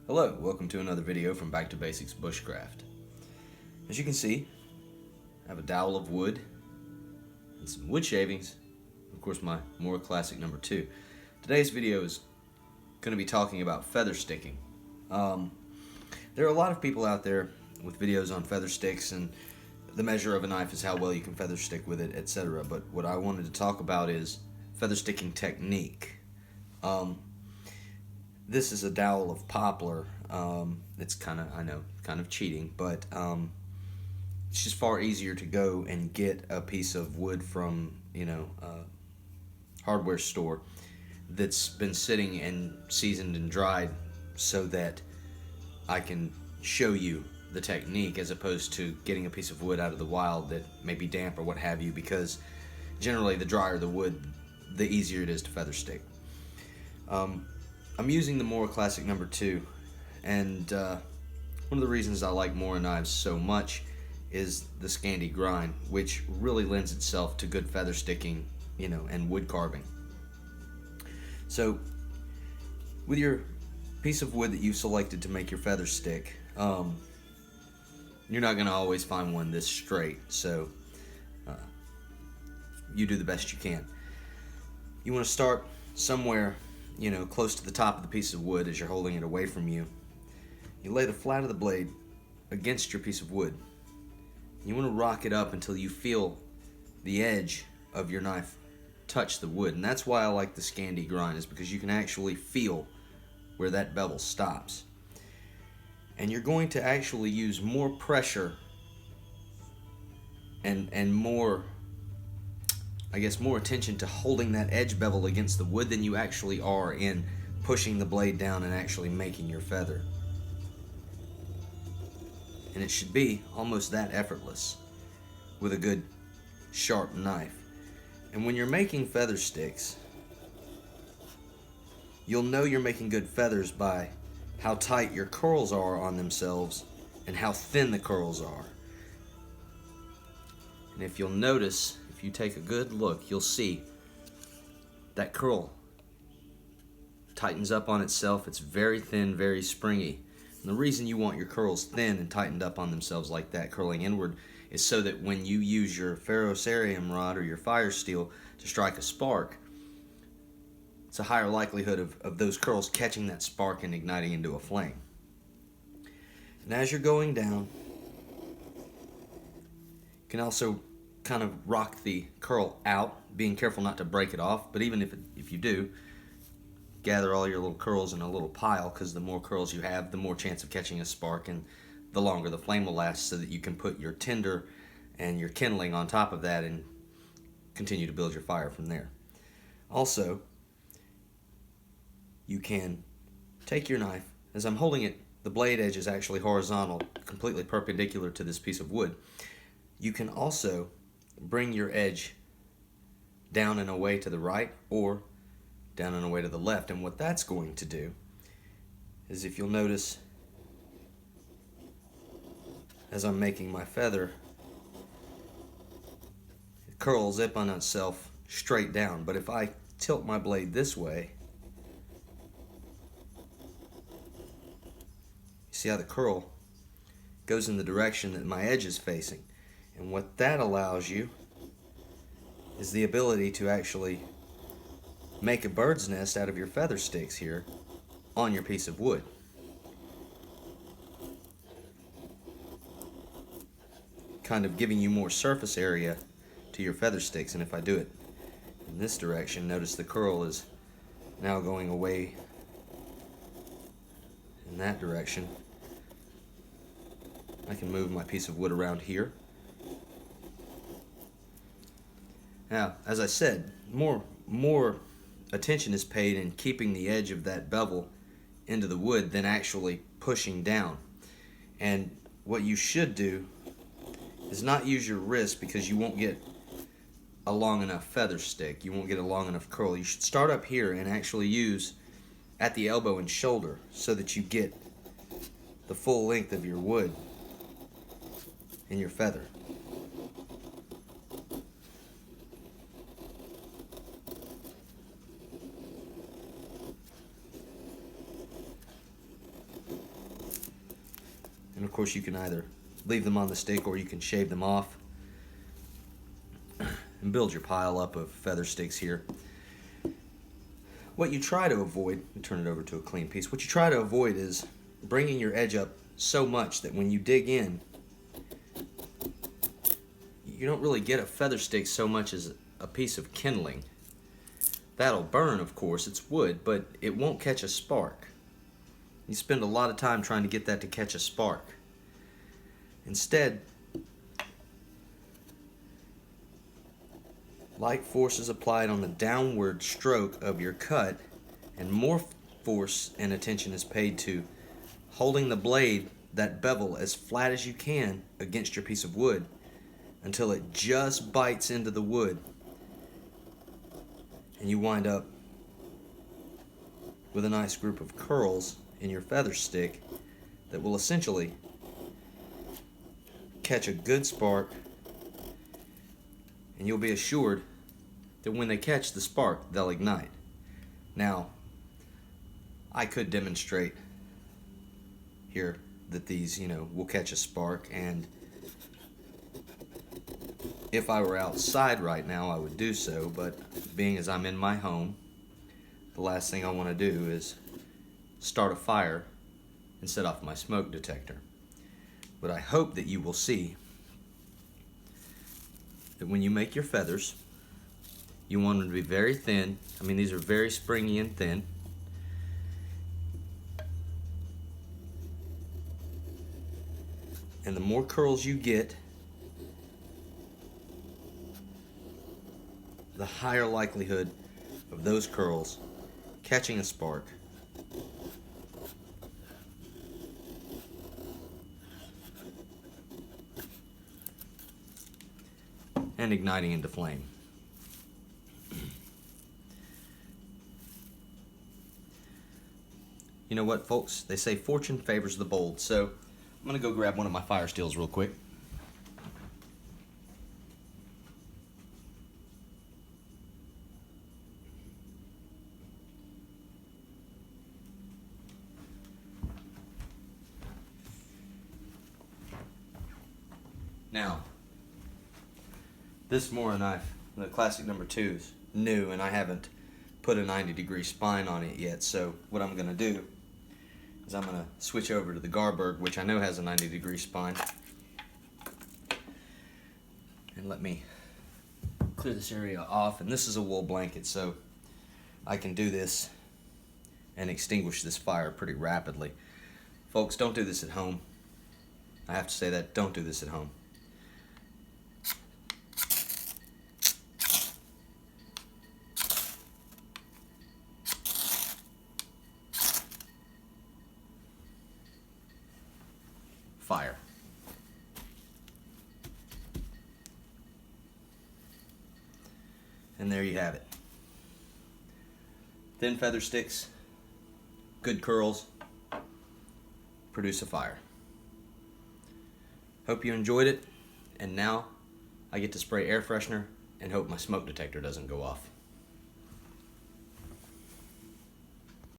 Hello, welcome to another video from Back to Basics Bushcraft. As you can see, I have a dowel of wood and some wood shavings, of course my more classic number 2. Today's video is going to be talking about feather sticking. There are a lot of people out there with videos on feather sticks, and the measure of a knife is how well you can feather stick with it, etc. But what I wanted to talk about is feather sticking technique. This is a dowel of poplar. It's kind of cheating, but it's just far easier to go and get a piece of wood from, a hardware store that's been sitting and seasoned and dried so that I can show you the technique, as opposed to getting a piece of wood out of the wild that may be damp or what have you, because generally the drier the wood, the easier it is to feather stick. I'm using the Mora Classic number 2, and one of the reasons I like Mora knives so much is the Scandi grind, which really lends itself to good feather sticking, and wood carving. So with your piece of wood that you've selected to make your feather stick, you're not going to always find one this straight, so you do the best you can. You want to start somewhere close to the top of the piece of wood as you're holding it away from you. You lay the flat of the blade against your piece of wood. You want to rock it up until you feel the edge of your knife touch the wood, and that's why I like the Scandi grind, is because you can actually feel where that bevel stops. And you're going to actually use more pressure and more, more attention to holding that edge bevel against the wood than you actually are in pushing the blade down and actually making your feather. And it should be almost that effortless with a good sharp knife. And when you're making feather sticks, you'll know you're making good feathers by how tight your curls are on themselves and how thin the curls are. And if you'll notice, if you take a good look, you'll see that curl tightens up on itself. It's very thin, very springy. And the reason you want your curls thin and tightened up on themselves like that, curling inward, is so that when you use your ferrocerium rod or your fire steel to strike a spark, it's a higher likelihood of those curls catching that spark and igniting into a flame. And as you're going down, you can also kind of rock the curl out, being careful not to break it off. But even if you do, gather all your little curls in a little pile, because the more curls you have, the more chance of catching a spark, and the longer the flame will last, so that you can put your tinder and your kindling on top of that and continue to build your fire from there. Also, you can take your knife, as I'm holding it, the blade edge is actually horizontal, completely perpendicular to this piece of wood. You can also bring your edge down and away to the right, or down and away to the left. And what that's going to do is, if you'll notice, as I'm making my feather, it curls up on itself straight down. But if I tilt my blade this way, you see how the curl goes in the direction that my edge is facing. And what that allows you is the ability to actually make a bird's nest out of your feather sticks here on your piece of wood. Kind of giving you more surface area to your feather sticks. And if I do it in this direction, notice the curl is now going away in that direction. I can move my piece of wood around here. Now, as I said, more attention is paid in keeping the edge of that bevel into the wood than actually pushing down. And what you should do is not use your wrist, because you won't get a long enough feather stick. You won't get a long enough curl. You should start up here and actually use at the elbow and shoulder, so that you get the full length of your wood in your feather. And of course you can either leave them on the stick or you can shave them off and build your pile up of feather sticks here. What you try to avoid, turn it over to a clean piece, what you try to avoid is bringing your edge up so much that when you dig in, you don't really get a feather stick so much as a piece of kindling. That'll burn, of course, it's wood, but it won't catch a spark. You spend a lot of time trying to get that to catch a spark. Instead, light force is applied on the downward stroke of your cut, and more force and attention is paid to holding the blade, that bevel, as flat as you can against your piece of wood until it just bites into the wood, and you wind up with a nice group of curls in your feather stick that will essentially catch a good spark, and you'll be assured that when they catch the spark, they'll ignite. Now, I could demonstrate here that these, will catch a spark, and if I were outside right now, I would do so, but being as I'm in my home, the last thing I want to do is start a fire and set off my smoke detector. But I hope that you will see that when you make your feathers, you want them to be very thin. I mean, these are very springy and thin. And the more curls you get, the higher likelihood of those curls catching a spark and igniting into flame. You know what, folks? They say fortune favors the bold, so I'm gonna go grab one of my fire steels real quick. Now, this Mora knife, the classic number 2, is new, and I haven't put a 90-degree spine on it yet, so what I'm going to do is I'm going to switch over to the Garberg, which I know has a 90-degree spine. And let me clear this area off, and this is a wool blanket, so I can do this and extinguish this fire pretty rapidly. Folks, don't do this at home. I have to say that, don't do this at home. Fire. And there you have it. Thin feather sticks, good curls, produce a fire. Hope you enjoyed it, and now I get to spray air freshener and hope my smoke detector doesn't go off.